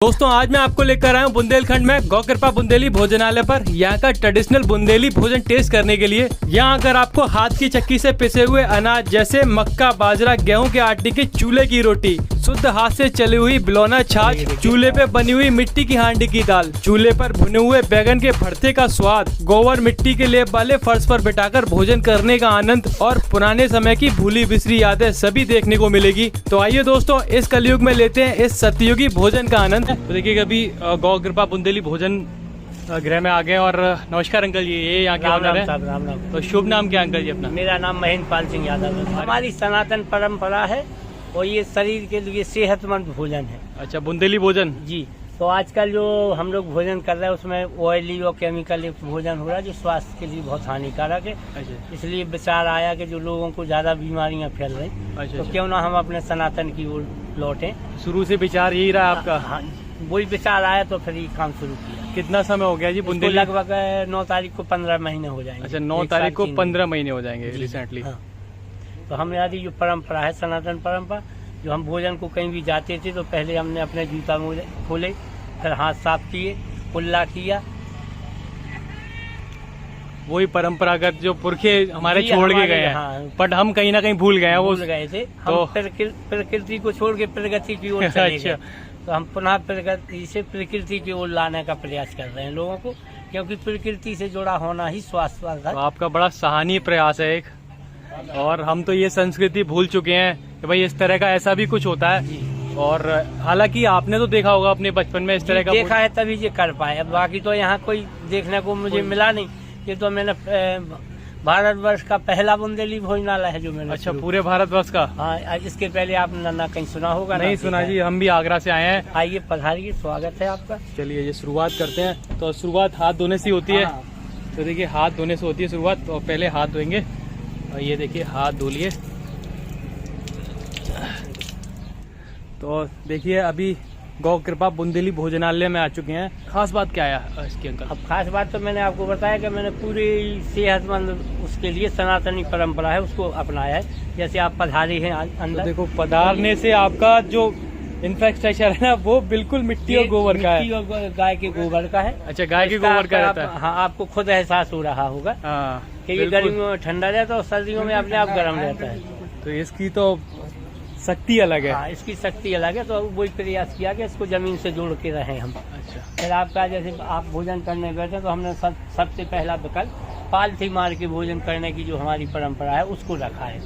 दोस्तों आज मैं आपको लेकर आया हूँ बुंदेलखंड में गौ कृपा बुंदेली भोजनालय पर यहाँ का ट्रेडिशनल बुंदेली भोजन टेस्ट करने के लिए। यहाँ अगर आपको हाथ की चक्की से पिसे हुए अनाज जैसे मक्का, बाजरा, गेहूं के आटे की चूल्हे की रोटी, शुद्ध हाथ से चली हुई बिलौना छाछ, चूल्हे पे बनी हुई मिट्टी की हांडी की दाल, चूल्हे पर भुने हुए बैगन के भरते का स्वाद, गोबर मिट्टी के लेप वाले फर्श पर बिठाकर भोजन करने का आनंद और पुराने समय की भूली बिसरी यादें सभी देखने को मिलेगी। तो आइए दोस्तों इस कलयुग में लेते हैं इस सतयुगी भोजन का आनंद। तो देखिए अभी गौ कृपा बुंदेली भोजन गृह में आ गए। और नमस्कार अंकल जी, ये यहाँ के ऑनर है। राम राम। तो शुभ नाम क्या अंकल जी अपना? मेरा नाम महेंद्र पाल सिंह यादव है। हमारी सनातन परंपरा है और ये शरीर के लिए सेहतमंद भोजन है। अच्छा, बुंदेली भोजन जी। तो आजकल जो हम लोग भोजन कर रहे हैं उसमें ऑयली और केमिकल युक्त भोजन हो रहा है जो स्वास्थ्य के लिए बहुत हानिकारक है। अच्छा। इसलिए विचार आया कि जो लोगों को ज्यादा बीमारियां फैल रही, अच्छा, तो क्यों ना हम अपने सनातन की ओर लौटें। शुरू से विचार यही रहा आपका? हाँ, वही विचार आया तो फिर ये काम शुरू किया। कितना समय हो गया जी बुंदेली? लगभग 9 तारीख को 15 महीने हो जाएंगे। अच्छा, 9 तारीख को 15 महीने हो जाएंगे रिसेंटली। हाँ। तो हमारी जो परंपरा है सनातन परंपरा, जो हम भोजन को कहीं भी जाते थे तो पहले हमने अपने जूता मोजे खोले, फिर हाथ साफ किए, कुल्ला किया। वही परंपरागत जो पुरखे हमारे जी, छोड़ के हमारे, गए हैं। हाँ। बट हम कहीं ना कहीं भूल गए हैं वो। भूल गए थे तो हम प्रकृति को छोड़ के प्रगति की ओर चले गए। तो हम पुनः प्रगति से प्रकृति की ओर लाने का प्रयास कर रहे हैं लोगों को, क्योंकि प्रकृति से जुड़ा होना ही स्वास्थ्य तो आपका बड़ा सराहनीय प्रयास है एक। और हम तो ये संस्कृति भूल चुके हैं कि भाई इस तरह का ऐसा भी कुछ होता है। और हालांकि आपने तो देखा होगा अपने बचपन में इस तरह का देखा है तभी ये कर पाए। अब बाकी तो यहाँ कोई देखने को मुझे मिला नहीं। ये तो मैंने भारतवर्ष का पहला बुंदेली भोजनालय है जो मैंने। अच्छा, पूरे भारतवर्ष का? हाँ, इसके पहले आपने ना कहीं सुना होगा। नहीं सुना जी, हम भी आगरा से आए हैं। आइए पधारिए, स्वागत है आपका। चलिए ये शुरुआत करते हैं। तो शुरुआत हाथ धोने से होती है। तो देखिए हाथ धोने से होती है शुरुआत। तो पहले हाथ धोएंगे और ये देखिए हाथ धो लिए। तो देखिए अभी गौ कृपा बुंदेली भोजनालय में आ चुके हैं। खास बात क्या है इसकी अंकल? अब खास बात तो मैंने आपको बताया कि मैंने पूरी सेहतमंद उसके लिए सनातनी परंपरा है उसको अपनाया है। जैसे आप पधारे हैं अंदर, तो देखो पधारने से आपका जो इंफ्रास्ट्रक्चर है ना वो बिल्कुल मिट्टी और गोबर का है। मिट्टी और गाय के गोबर का है। अच्छा, गाय के गोबर का रहता है। हाँ, आपको खुद एहसास हो रहा होगा कि ये गर्मियों में ठंडा रहता है और सर्दियों में अपने आप गर्म रहता है। तो इसकी तो शक्ति अलग है। हाँ, इसकी शक्ति अलग है। तो वही प्रयास किया कि इसको जमीन से जोड़ के रहें हम। अच्छा। फिर आपका जैसे आप भोजन करने बैठे तो हमने सबसे पहला विकल्प पालथी मार के भोजन करने की जो हमारी परंपरा है उसको रखा है।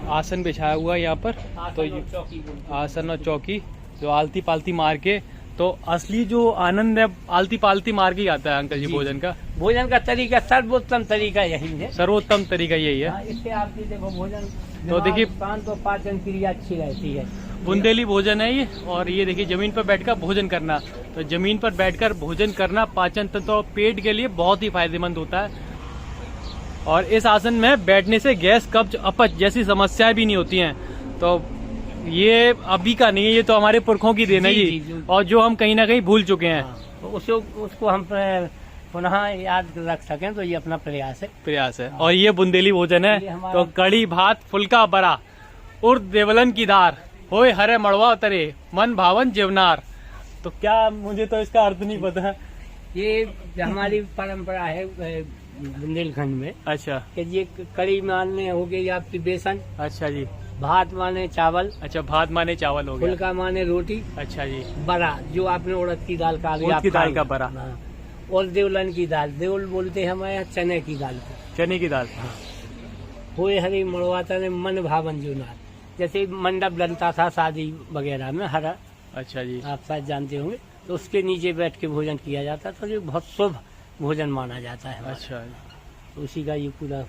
आसन बिछाया हुआ है यहाँ पर। तो आसन और चौकी जो आलती पालती मार के, तो असली जो आनंद है आलती पालती मार के आता है अंकल जी। भोजन का तरीका, सर्वोत्तम तरीका यही है। सर्वोत्तम तरीका यही है। इससे आपकी देखो भोजन तो देखिए तो पाचन क्रिया अच्छी रहती है। बुंदेली भोजन है ये। और ये देखिए जमीन पर बैठकर भोजन करना। तो जमीन पर बैठकर भोजन करना पाचन तंत्र और पेट के लिए बहुत ही फायदेमंद होता है। और इस आसन में बैठने से गैस, कब्ज, अपच जैसी समस्याएं भी नहीं होती हैं। तो ये अभी का नहीं है, ये तो हमारे पुरखों की देन है जी। और जो हम कहीं ना कहीं भूल चुके हैं। तो उसको हम पुनः याद रख सकें तो ये अपना प्रयास है। और ये बुंदेली भोजन है। तो कड़ी भात, फुल्का बरा, उर्द देवलन की दार, होए हरे मड़वा उतरे, मन भावन जीवनार। तो क्या, मुझे तो इसका अर्थ नहीं पता। ये हमारी परंपरा है बुंदेलखंड में। अच्छा। कि ये कड़ी माने हो गई आपकी बेसन। अच्छा जी। भात माने चावल। अच्छा, भात माने चावल हो गया। फुल्का माने रोटी। अच्छा जी। बरा जो आपने उड़द की दाल का, उड़द की दाल का बरा। और देवलन की दाल, देवल बोलते हैं हमारे यहाँ चने की दाल को। चने की दाल। होए हरी मड़वाता ने मन भावन जीवनार। जैसे मंडप बनता था शादी वगैरह में हरा। अच्छा जी। आप शायद जानते होंगे। तो उसके नीचे बैठ के भोजन किया जाता था जो बहुत शुभ भोजन माना जाता है। अच्छा। तो उसी का ये पूरा।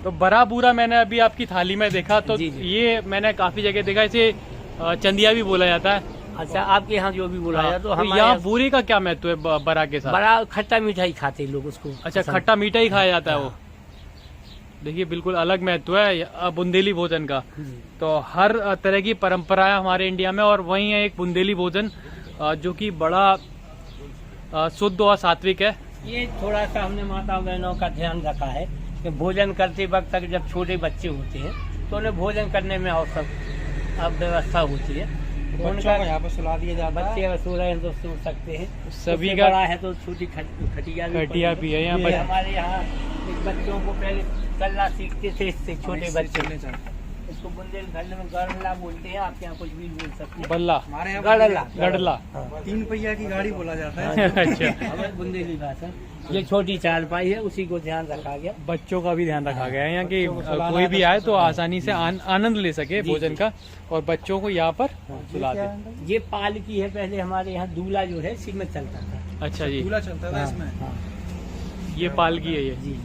तो बरा बूरा मैंने अभी आपकी थाली में देखा। तो जी। ये मैंने काफी जगह देखा, इसे चंदिया भी बोला जाता है। अच्छा, आपके यहाँ जो भी बोला जाए। तो हमारे यहाँ बूरे का क्या महत्व है बरा के साथ? बड़ा खट्टा मीठा ही खाते लोग उसको। अच्छा, खट्टा मीठा ही खाया जाता है वो। देखिए बिल्कुल अलग महत्व है बुंदेली भोजन का। तो हर तरह की परंपरा है हमारे इंडिया में। और वही है एक बुंदेली भोजन जो कि बड़ा शुद्ध और सात्विक है। ये थोड़ा सा हमने माता बहनों का ध्यान रखा है कि भोजन करते वक्त तक जब छोटे बच्चे होते हैं तो उन्हें भोजन करने में अवसर व्यवस्था होती है। उनका यहाँ पर सुला दिया जाता है। बच्चे अगर सो रहे हैं तो सो सकते हैं, सभी उससे का बड़ा है तो छोटी खटिया खटिया भी है यहाँ ये पर। हमारे यहाँ एक बच्चों को पहले कल्ला सीखते थे, इससे छोटे बच्चे। इसको बुंदेलखंड में गड़ला बोलते हैं, आप यहाँ कुछ भी बोल सकते हैं। बल्ला, हमारे यहाँ गड़ला गड़ला। 3 पहिया की गाड़ी बोला जाता है। अच्छा, हमारे बुंदेली भाषा। ये छोटी चारपाई है, उसी को ध्यान रखा गया। बच्चों का भी ध्यान रखा गया है यहाँ कि कोई भी आए तो आसानी से आनंद ले सके भोजन का, और बच्चों को यहाँ पर सुलाते हैं। ये पालकी है, पहले हमारे यहाँ दूल्हा जो है इसी में चलता था। अच्छा जी, दूल्हा चलता था इसमें। हाँ, ये पालकी है ये। जी।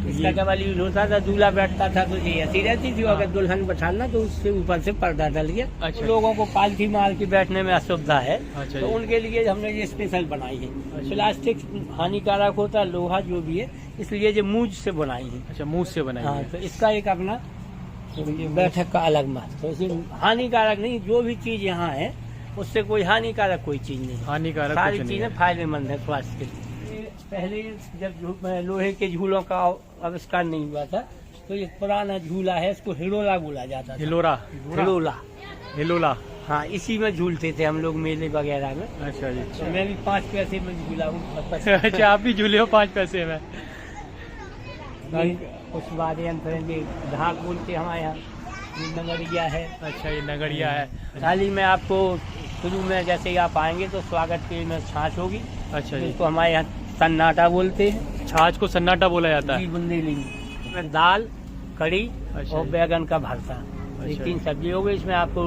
इसका डबल यूज होता था, दूल्हा बैठता था तो ये ऐसी रहती थी, अगर दुल्हन बैठाना तो उससे ऊपर से पर्दा डल गया। अच्छा। लोगों को पालकी मार के बैठने में असुविधा है, अच्छा तो जी। उनके लिए हमने ये स्पेशल बनाई है। प्लास्टिक हानिकारक होता है, लोहा जो भी है, इसलिए ये मूंज से बनाई है। अच्छा, मुंह से बनाई हाँ, है। तो इसका एक अपना बैठक का अलग महत्व है। इसे हानिकारक नहीं, जो भी चीज यहाँ है उससे कोई हानिकारक कोई चीज नहीं है। हानिकारक सारी कुछ नहीं चीजें है। फायदेमंद है स्वास्थ्य के लिए। पहले जब लोहे के झूलों का आविष्कार नहीं हुआ था, तो ये पुराना झूला है, इसको हिलोला बोला जाता था। हिलोरा, हिलोला, हिलोला। हाँ, इसी में झूलते थे हम लोग मेले वगैरह में। अच्छा जी। तो मैं भी 5 पैसे में झूला हूँ। अच्छा, आप भी झूले हो 5 पैसे में। कुछ बातें अंतर हैं, ढाक बोलते हमारे यहाँ, ये नगरिया है। अच्छा, ये नगड़िया है। थाली में आपको शुरू में जैसे ही आप आएंगे तो स्वागत के में छाछ होगी। अच्छा जी। इसको हमारे यहाँ सन्नाटा बोलते हैं। छाछ को सन्नाटा बोला जाता जी, है। बुंदेली में दाल, कड़ी अच्छा और जी। बैगन का भरता, ये अच्छा 3 सब्जी हो गई। इसमें आपको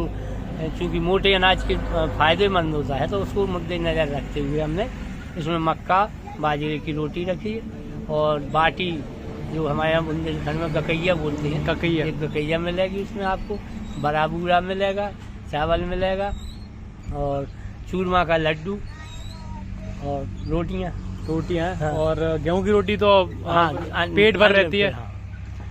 चूंकि मोटे अनाज के फायदेमंद होता है, तो उसको मद्देनजर रखते हुए हमने इसमें मक्का बाजरे की रोटी रखी है, और बाटी जो हमारे यहाँ बुंदेलखंड में गकैया बोलते हैं, ककैया। एक गकैया मिलेगी। उसमें आपको बड़ा बूरा मिलेगा, चावल मिलेगा, और चूरमा का लड्डू और रोटियाँ। रोटियाँ। हाँ। और गेहूं की रोटी तो पेट भर रहती है। हाँ,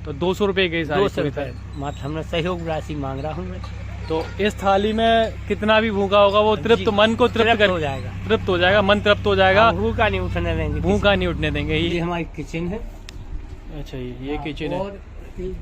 तो 200 रुपए के हिसाब 200 रुपये मात्र हमने सहयोग राशि मांग रहा हूँ मैं। तो इस थाली में कितना भी भूखा होगा वो तृप्त, मन को तृप्त हो जाएगा, तृप्त हो जाएगा, मन तृप्त हो जाएगा। भूखा नहीं उठने देंगे, भूखा नहीं उठने देंगे। ये ये हमारी किचन है। अच्छा, ये किचन है। और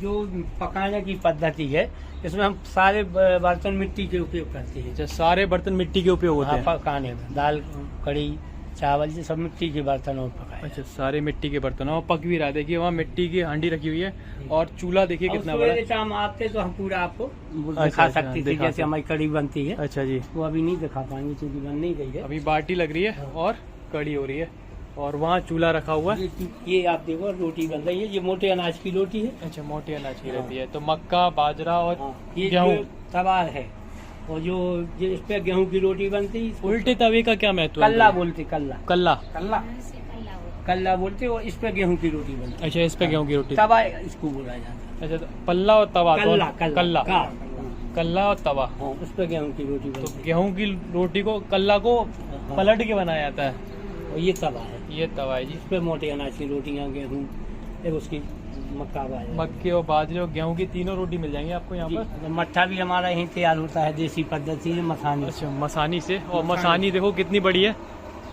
जो पकाने की पद्धति है, इसमें हम सारे बर्तन मिट्टी के उपयोग करते हैं। अच्छा, सारे बर्तन मिट्टी के उपयोग होते हाँ, हैं। पकाने में दाल, कड़ी, चावल, ये सब मिट्टी के बर्तनों में पकाए। अच्छा, सारे मिट्टी के बर्तन और पक भी रहा है। देखिए वहाँ मिट्टी की हांडी रखी हुई है, और चूल्हा देखिए कितना बड़ा है। शाम आते तो हम पूरा आपको अच्छा, दिखा अच्छा, सकते थे, दिखा जैसे सकते। हमारी कड़ी बनती है। अच्छा जी। वो अभी नहीं दिखा पाएंगे क्योंकि बन नहीं गई है। अभी बाटी लग रही है और कड़ी हो रही है, और वहाँ चूल्हा रखा हुआ है। ये आप देखो रोटी बन रही है, ये मोटे अनाज की रोटी है। अच्छा, मोटे अनाज की रहती है। तो मक्का, बाजरा और ये गेहूं। जो तवा है, और जो इस पे गेहूं की रोटी बनती है, इसको उल्टे तवे का क्या महत्व है? कल्ला बोलते, कल्ला कल्ला। कल्ला कल्ला बोलते, और इस पे गेहूं की रोटी बनती है। अच्छा, इस पे गेहूं की रोटी। तवा इसको बोला जाता अच्छा, तो पल्ला और तवा। है। तो कल्ला कल्ला, कल्ला और तवा। हाँ, उस पे गेहूं की रोटी तो बनती है। गेहूं की रोटी को, कल्ला को पलट के बनाया जाता है। और ये तवा है, ये तवा है जी। इस पे मोटे अनाज की रोटियां, गेहूं, फिर उसकी मक्का बाजरा। मक्के और बाजरे और गेहूं की तीनों रोटी मिल जाएंगी आपको यहाँ पर। जी, मट्ठा भी हमारा यहीं तैयार होता है देसी पद्धति से, मखानी। अच्छा, मसानी से। और मसानी देखो कितनी बड़ी है।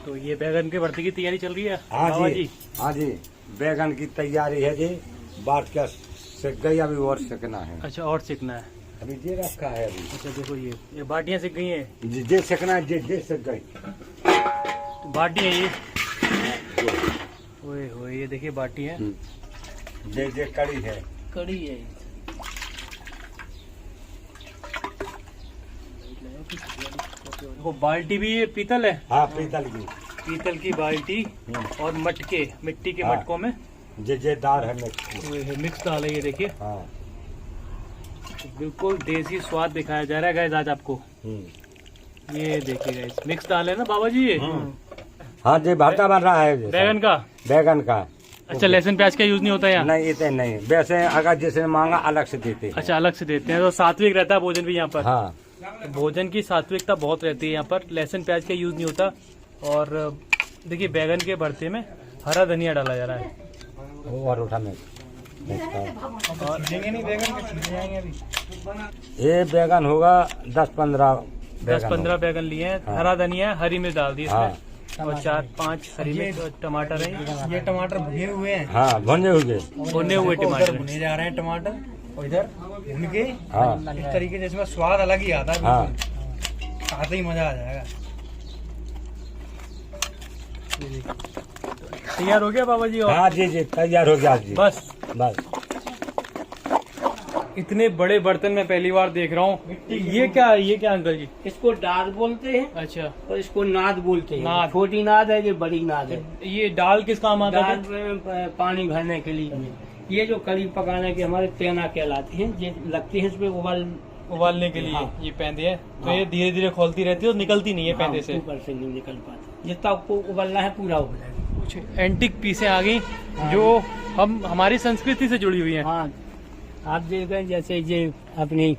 तो ये बैगन के भरते की तैयारी चल रही है। हाँ बाबा जी, हाँ जी, बैगन की तैयारी है जी। बाट का सेक गई, अभी और सेकना है। अच्छा, और सेकना है। अभी जे रखा है अभी। अच्छा, देखो ये बाटियां सेक गई हैं। जे सेकना है, जे सेक गई। तो बाटी है ये। ओए होए, ये देखिए बाटी है। जे कड़ी है। कड़ी है। वो बाल्टी भी ये पीतल है। हाँ, पीतल की। पीतल की बाल्टी और मटके, मिट्टी के हाँ। मटकों में जे दार है मिक्स। मिक्स दाल है ये। देखिए हाँ। बिल्कुल देसी स्वाद दिखाया जा रहा है गाइस आज आपको। ये देखिए गाइस, मिक्स दाल है ना बाबा जी ये। हाँ जी, भरता बन रहा है बैगन का। बैगन का। अच्छा, लहसुन प्याज का यूज नहीं होता यहाँ? नहीं, इतने नहीं। वैसे अगर जिसने मांगा अलग से देते हैं। अच्छा, अलग से देते हैं। तो सात्विक रहता है भोजन भी यहाँ पर। हाँ, भोजन की सात्विकता बहुत रहती है यहाँ पर। लहसुन प्याज का यूज नहीं होता। और देखिए बैगन के भरते में हरा धनिया डाला जा रहा है। और उठा में छीलेंगे नहीं बैगन के, छीले जाएंगे अभी। ये बैगन होगा 10-15 10-15 बैगन लिए हैं। हाँ। हरा धनिया, हरी मिर्च डाल दी हाँ। इसमें, और 4-5 हरी मिर्च और टमाटर है। ये टमाटर भुने हुए हैं। हाँ, भुने हुए। भुने हुए उधर टमाटर हैं। भुने जा रहे हैं टमाटर, और इधर भुन के हाँ, इस तरीके से इसमें स्वाद अलग ही आता है। हाँ। खाते ही मजा आ जाएगा। तैयार हो गया बाबा जी? और हाँ जी तैयार हो गया जी। बस बस इतने बड़े बर्तन में पहली बार देख रहा हूँ। ये क्या अंकल जी? इसको डाल बोलते हैं अच्छा, और इसको नाद बोलते हैं। नाद। छोटी नाद है, ये बड़ी नाद है। ये दाल किस काम आता है? दाल में पानी भरने के लिए। ये जो कड़ी पकाने के हमारे तेना कहलाती है, ये लगती है इसमें उबालने के लिए। हाँ। ये पैंदे है तो हाँ। ये धीरे धीरे खोलती रहती है और निकलती नहीं है पैंदे से। ऊपर से नहीं निकल पाती। जितना आपको उबलना है पूरा उबलेगा। कुछ एंटिक पीसें आ गई जो हमारी संस्कृति से जुड़ी हुई हैं। हाँ, आप देख रहे हैं जैसे ये अपनी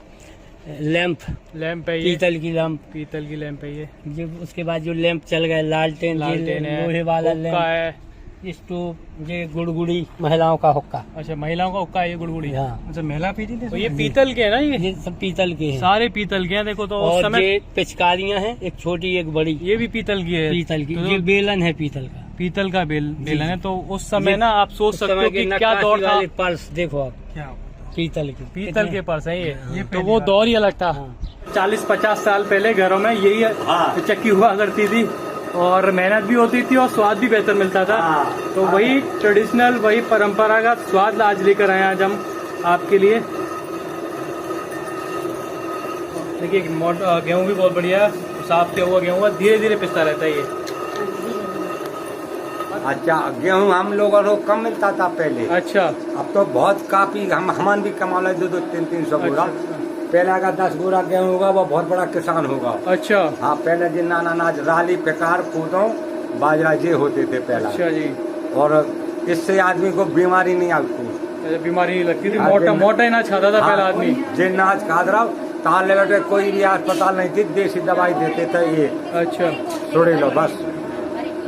लैंप लैंप है, ये पीतल की लैंप है। ये उसके बाद जो लैंप चल गए, लालटेन लालटेन है, लोहे वाला हुक्का लैंप, है। स्टोव, ये गुड़गुड़ी महिलाओं का हुक्का। अच्छा, महिलाओं का हुक्का है ये गुड़गुड़ी। हाँ, अच्छा महिला पीती थी? तो ये पीतल के है ना? ये सब पीतल के हैं। सारे पीतल के हैं। देखो तो उस और समय ये पिचकारियां हैं, एक छोटी एक बड़ी, ये भी पीतल की है। पीतल की। तो ये बेलन है पीतल का। पीतल का बेलन है। तो उस समय ये ना आप सोच उस सकते हो समय कि के क्या नक्काशी दौर था। वाले पर्स देखो आप, क्या? पीतल के। पीतल के पर्स है ये। तो पहली वो बार। दौर ही अलग था। हाँ। 40-50 साल पहले घरों में यही हाँ। चक्की हुआ करती थी और मेहनत भी होती थी और स्वाद भी बेहतर मिलता था। हाँ। तो वही ट्रेडिशनल, वही परंपरागत स्वाद आज लेकर आए आज हम आपके लिए। देखिए गेहूं भी बहुत बढ़िया है, साफ किया हुआ गेहूं है, धीरे धीरे पिसता रहता है ये। अच्छा, गेहूँ हम लोगों को कम मिलता था पहले। अच्छा, अब तो बहुत काफी हमान भी कमा ले 200 300 बोरा। पहले अगर 10 बोरा गेहूँ होगा वो बहुत बड़ा किसान होगा। अच्छा, हाँ, पहले जिन अनाज राली पेकार कूदों बाजरा ये होते थे पहला। अच्छा जी। और इससे आदमी को बीमारी नहीं आती। बीमारी नहीं लगती थी। हाँ, मोटा ही नाच खाता था पहला आदमी। जिन नाच खा रहा ताल लगे, कोई भी अस्पताल नहीं थी, देसी दवाई देते थे ये। अच्छा, छोड़े लो बस।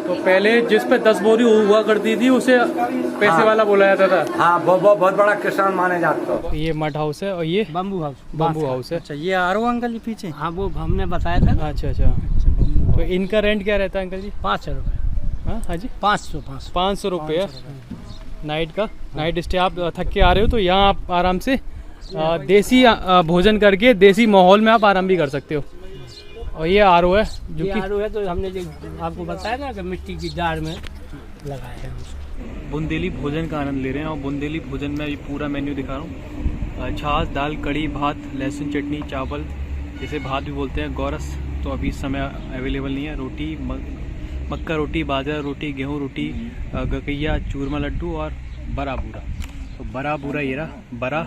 तो पहले जिस पे 10 बोरी हुआ करती थी उसे पैसे हाँ। वाला बोला जाता था। हाँ, वो बहुत बड़ा किसान माने जाते हो। ये मड हाउस है और ये बम्बू हाउस। बम्बू हाउस है। अच्छा ये आरो अंकल जी पीछे? हाँ, वो हमने बताया था ना। अच्छा अच्छा। तो इनका रेंट क्या रहता है अंकल जी? 500 रुपये। हाँ जी, 500 रुपये नाइट का। Night stay. आप थक के आ रहे हो तो यहाँ आप आराम से देसी भोजन करके देसी माहौल में आप आराम भी कर सकते हो। और ये आरओ है जो कि आरू है, तो हमने जो आपको बताया ना कि मिट्टी की जार में लगाए हैं उसको। बुंदेली भोजन का आनंद ले रहे हैं। और बुंदेली भोजन में ये पूरा मेन्यू दिखा रहा हूँ। छाछ, दाल, कड़ी, भात, लहसुन चटनी, चावल, जिसे भात भी बोलते हैं, गौरस तो अभी इस समय अवेलेबल नहीं है। रोटी, मक्का रोटी, बाजरा रोटी, गेहूँ रोटी, गकैया, चूरमा लड्डू और बड़ा बूरा। तो बड़ा बूरा ये रहा बड़ा,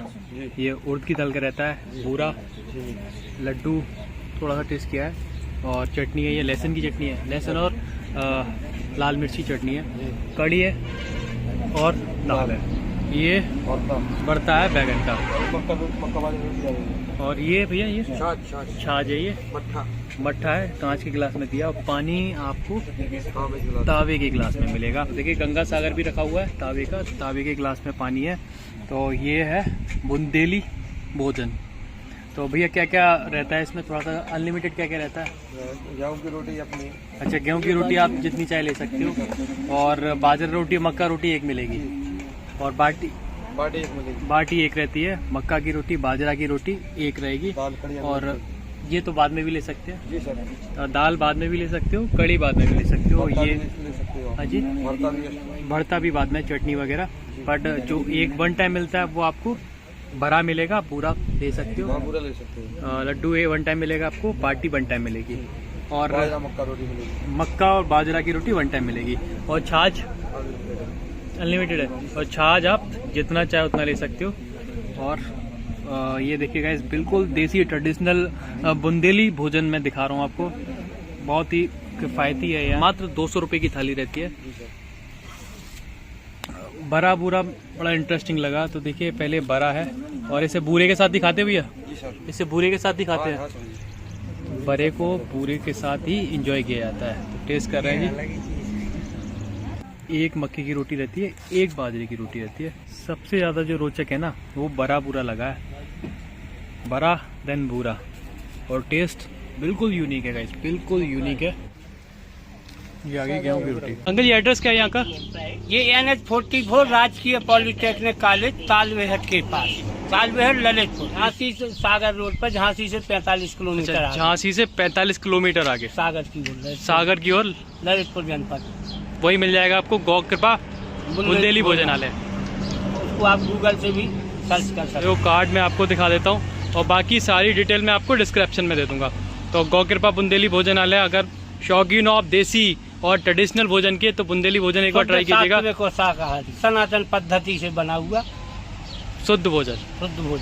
ये उड़द की दाल का रहता है। बूरा लड्डू थोड़ा सा टेस्ट किया है। और चटनी है, ये लहसुन की चटनी है, लहसुन और लाल मिर्च की चटनी है। कड़ी है और दाल है। ये बढ़ता है बैगन का। और ये भैया ये छाछ है, ये मट्ठा है, कांच के गिलास में दिया। और पानी आपको तावे के गिलास में मिलेगा। देखिए गंगा सागर भी रखा हुआ है तावे के गिलास में पानी है। तो ये है बुंदेली भोजन। तो भैया क्या क्या रहता है इसमें? थोड़ा सा अनलिमिटेड क्या क्या रहता है? गेहूं की रोटी अपनी। अच्छा, गेहूं की रोटी आप जितनी चाहे ले सकते हो। और बाजरा रोटी, मक्का रोटी एक मिलेगी। और बाटी एक रहती है। मक्का की रोटी, बाजरा की रोटी एक रहेगी। और ये तो बाद में भी ले सकते हैं जी सर। दाल बाद में भी ले सकते हो, कड़ी बाद में भी ले सकते हो। ये हाँ जी, भरता भी बाद में, चटनी वगैरह। बट जो एक वन टाइम मिलता है वो आपको बड़ा मिलेगा, पूरा ले सकते हो। पूरा ले सकते हो। लड्डू वन टाइम मिलेगा आपको, बाटी वन टाइम मिलेगी। और मक्का रोटी मिलेगी। मक्का और बाजरा की रोटी वन टाइम मिलेगी। और छाछ अनलिमिटेड है। और छाछ आप जितना चाहे उतना ले सकते हो। और ये देखिएगा, इस बिल्कुल देसी ट्रेडिशनल बुंदेली भोजन में दिखा रहा हूँ आपको। बहुत ही किफ़ायती है। यहाँ मात्र 200 रुपये की थाली रहती है। बड़ा बूरा बड़ा इंटरेस्टिंग लगा। तो देखिए पहले बड़ा है और इसे बूरे के साथ ही खाते भैया? इसे बूरे के साथ ही खाते हैं। बड़े को बूरे के साथ ही इंजॉय किया जाता है। तो टेस्ट कर रहे हैं जी। एक मक्के की रोटी रहती है, एक बाजरे की रोटी रहती है। सबसे ज़्यादा जो रोचक है ना वो बड़ा बूरा लगा है। बड़ा देन बूरा। और टेस्ट बिल्कुल यूनिक है गाइस, बिल्कुल यूनिक है। ये आ गई गेहूं की रोटी। अंकल ये एड्रेस क्या है यहाँ का? ये NH 44 राजकीय पॉलिटेक्निक कॉलेज तालवेहट के पास, कालबेहर ललितपुर, झांसी से सागर रोड पर, झांसी से 45 किलोमीटर आगे। झांसी से 45 किलोमीटर आगे सागर की ओर, सागर की ओर ललितपुर जनपद। वही मिल जाएगा आपको गौ कृपा बुंदेली भोजनालय। उसको आप गूगल से भी सर्च कर सकते जो कार्ड में आपको दिखा देता हूँ और बाकी सारी डिटेल मैं आपको डिस्क्रिप्शन में दे दूंगा। तो गौ कृपा बुंदेली भोजनालय, अगर शौकीन हो आप देसी और ट्रेडिशनल भोजन के, तो बुंदेली भोजन एक बार ट्राई कीजिएगा। को शाकाहारी सनातन पद्धति से बना हुआ शुद्ध भोजन। शुद्ध भोजन।